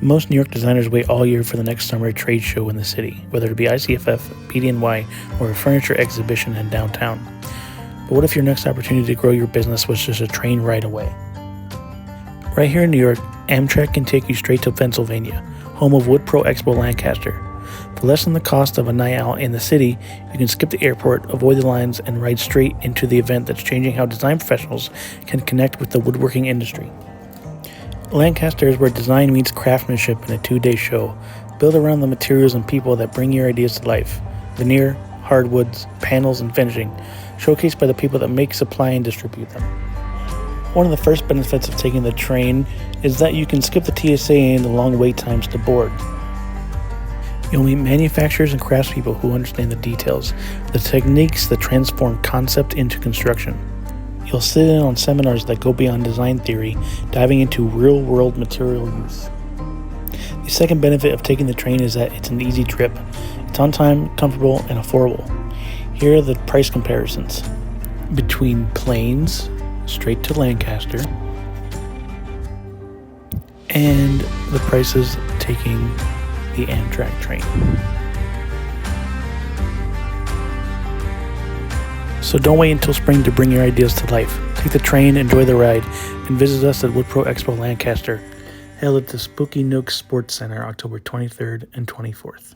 Most New York designers wait all year for the next summer trade show in the city, whether it be ICFF, PDNY, or a furniture exhibition in downtown. But what if your next opportunity to grow your business was just a train ride away? Right here in New York, Amtrak can take you straight to Pennsylvania, home of Wood Pro Expo Lancaster. For less than the cost of a night out in the city, you can skip the airport, avoid the lines, and ride straight into the event that's changing how design professionals can connect with the woodworking industry. Lancaster is where design meets craftsmanship in a 2-day show, built around the materials and people that bring your ideas to life. Veneer, hardwoods, panels, and finishing, showcased by the people that make, supply, and distribute them. One of the first benefits of taking the train is that you can skip the TSA and the long wait times to board. You'll meet manufacturers and craftspeople who understand the details, the techniques that transform concept into construction. You'll sit in on seminars that go beyond design theory, diving into real-world material use. The second benefit of taking the train is that it's an easy trip. It's on time, comfortable, and affordable. Here are the price comparisons between planes straight to Lancaster and the prices taking the Amtrak train. So don't wait until spring to bring your ideas to life. Take the train, enjoy the ride, and visit us at Wood Pro Expo Lancaster, held at the Spooky Nook Sports Center October 23rd and 24th.